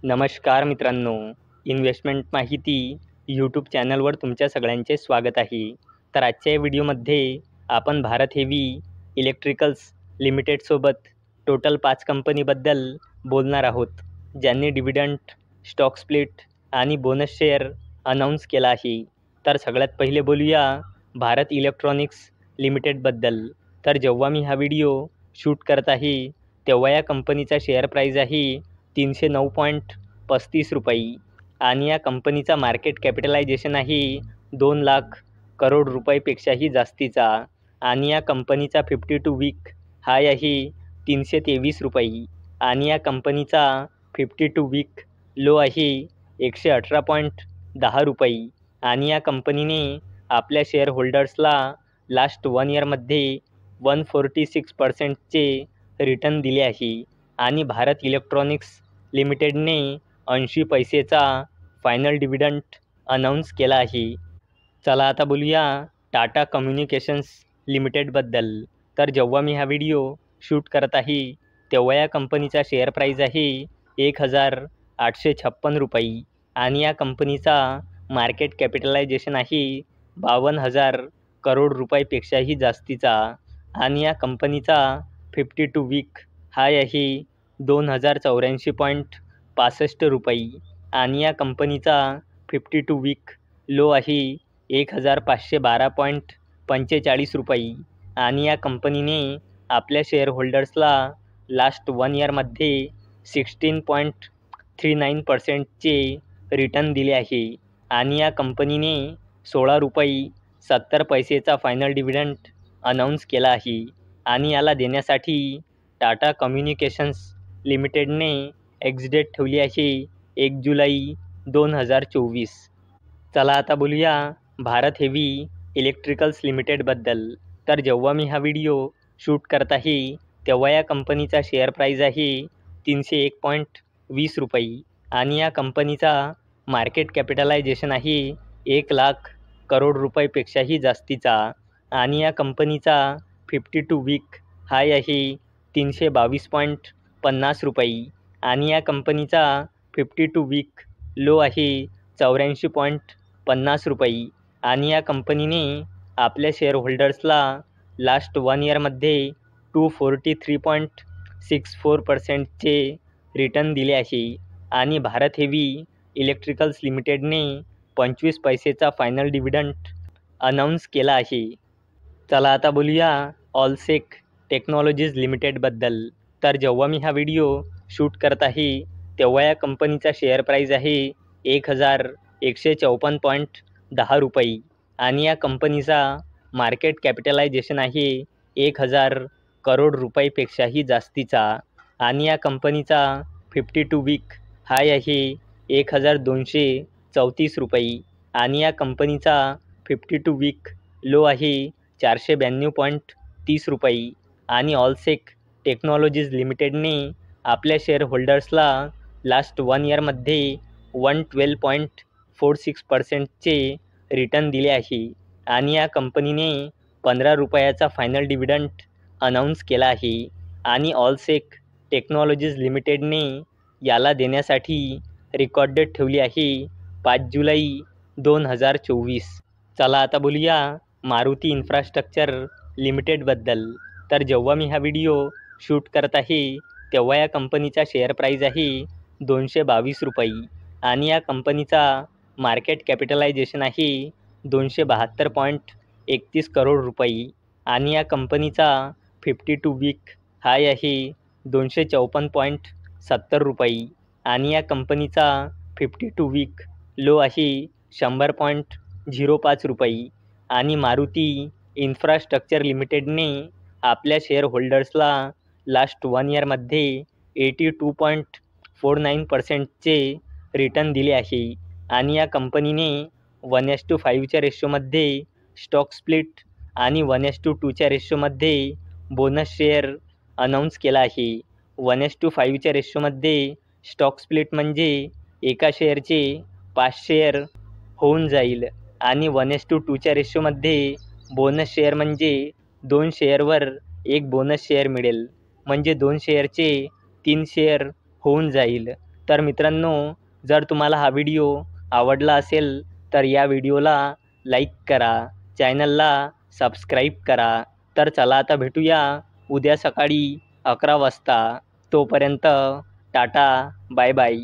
नमस्कार मित्रांनो, इन्व्हेस्टमेंट माहिती यूट्यूब चॅनलवर तुमच्या सगळ्यांचे स्वागत आहे. तर आजच्या या व्हिडिओमध्ये आपण भारत हेवी इलेक्ट्रिकल्स लिमिटेडसोबत टोटल 5 कंपनीबद्दल बोलणार आहोत, ज्यांनी डिव्हिडंड, स्टॉक स्प्लिट आणि बोनस शेअर अनाऊन्स केला आहे. तर सगळ्यात पहिले बोलूया भारत इलेक्ट्रॉनिक्स लिमिटेडबद्दल. तर जेव्हा मी हा व्हिडिओ शूट करत आहे, तेव्हा या कंपनीचा शेअर प्राईज आहे 309.35 रुपये आणि या कंपनीचा मार्केट कॅपिटलायझेशन आहे 2,00,000 करोड रुपयापेक्षाही जास्तीचा आणि या कंपनीचा 52 वीक हाय आहे 323 रुपये आणि या कंपनीचा 52 वीक लो आहे 118.10 रुपये आणि या कंपनीने आपल्या शेअर होल्डर्सला लास्ट 1 इयरमध्ये 146%चे रिटर्न दिले आहे आणि भारत इलेक्ट्रॉनिक्स लिमिटेडने 80 पैसेचा फायनल डिव्हिडंड अनाऊन्स केला आहे. चला आता बोलूया टाटा कम्युनिकेशन्स लिमिटेडबद्दल. तर जेव्हा मी हा व्हिडिओ शूट करत आहे, तेव्हा या कंपनीचा शेअर प्राईज आहे 1,856 रुपये आणि या कंपनीचा मार्केट कॅपिटलायझेशन आहे 52,000 करोड रुपयापेक्षाही जास्तीचा आणि या कंपनीचा 52 वीक हाय आहे 2,084.65 रुपये आणि या कंपनीचा 52 वीक लो आहे 1,512.45 रुपये आणि या कंपनीने आपल्या शेअर होल्डर्सला लास्ट 1 इयरमध्ये 16.39%चे रिटर्न दिले आहे आणि या कंपनीने 16 रुपये 70 पैसेचा फायनल डिव्हिडंड अनाऊन्स केला आहे आणि याला देण्यासाठी टाटा कम्युनिकेशन्स लिमिटेडने एक्सडेट ठेवली आहे 1 जुलै 2024. चला आता बोलूया भारत हेवी इलेक्ट्रिकल्स लिमिटेडबद्दल. तर जेव्हा मी हा व्हिडिओ शूट करत आहे, तेव्हा या कंपनीचा शेअर प्राईज आहे 301.20 रुपये आणि या कंपनीचा मार्केट कॅपिटलायझेशन आहे 1,00,000 करोड रुपयापेक्षाही जास्तीचा आणि या कंपनीचा 52 वीक हाय आहे 322.50 रुपये आणि या कंपनीचा 52 वीक लो आहे 84.50 रुपये आणि या कंपनीने आपल्या शेअर होल्डर्सला लास्ट 1 इयरमध्ये 243.64%चे रिटर्न दिले आहे आणि भारत हेवी इलेक्ट्रिकल्स लिमिटेडने 25 पैसेचा फायनल डिव्हिडंड अनाऊन्स केला आहे. चला आता बोलूया ऑलसेक टेक्नॉलॉजीज लिमिटेडबद्दल. तर जेव्हा मी हा व्हिडिओ शूट करत आहे, तेव्हा या कंपनीचा शेअर प्राईज आहे 1,154.10 रुपये आणि या कंपनीचा मार्केट कॅपिटलायझेशन आहे 1,000 करोड रुपयापेक्षाही जास्तीचा आणि या कंपनीचा 52 वीक हाय आहे 1,234 रुपये आणि या कंपनीचा 52 वीक लो आहे 492.30 रुपये आणि ऑलसेक टेक्नॉलॉजीज लिमिटेडने आपल्या शेअर होल्डर्सला लास्ट 1 इयरमध्ये 112.46%चे रिटर्न दिले आहे आणि या कंपनीने 15 रुपयाचा फायनल डिव्हिडंड अनाऊन्स केला आहे आणि ऑलसेक टेक्नॉलॉजीज लिमिटेडने याला देण्यासाठी रेकॉर्ड डेट ठेवली आहे 5 जुलै 2024. चला आता बोलूया मारुती इन्फ्रास्ट्रक्चर लिमिटेडबद्दल. तर जेव्हा मी हा व्हिडिओ शूट करत आहे, तेव्हा या कंपनीचा शेअर प्राईज आहे 222 रुपये आणि या कंपनीचा मार्केट कॅपिटलायझेशन आहे 272.31 करोड रुपये आणि या कंपनीचा 52 वीक हाय आहे 254.70 रुपये आणि या कंपनीचा 52 वीक लो आहे 100.05 रुपये आणि मारुती इन्फ्रास्ट्रक्चर लिमिटेडने आपल्या शेअर होल्डर्सला लास्ट 1 इयरमध्ये 82.49%चे रिटर्न दिले आहे आणि या कंपनीने 1:5च्या रेशोमध्ये स्टॉक स्प्लिट आणि 1:2च्या रेशोमध्ये बोनस शेअर अनाऊन्स केला आहे. 1:5च्या रेशोमध्ये स्टॉक स्प्लिट म्हणजे एका शेअरचे 5 शेअर होऊन जाईल आणि 1:2च्या रेशोमध्ये बोनस शेअर म्हणजे 2 शेअरवर 1 बोनस शेअर मिळेल, म्हणजे 2 शेअरचे 3 शेअर होऊन जाईल तर मित्रांनो, जर तुम्हाला हा व्हिडिओ आवडला असेल तर या व्हिडिओला लाईक करा, चॅनलला सबस्क्राईब करा. तर चला आता भेटूया उद्या सकाळी 11 वाजता. तोपर्यंत टाटा, बाय बाय.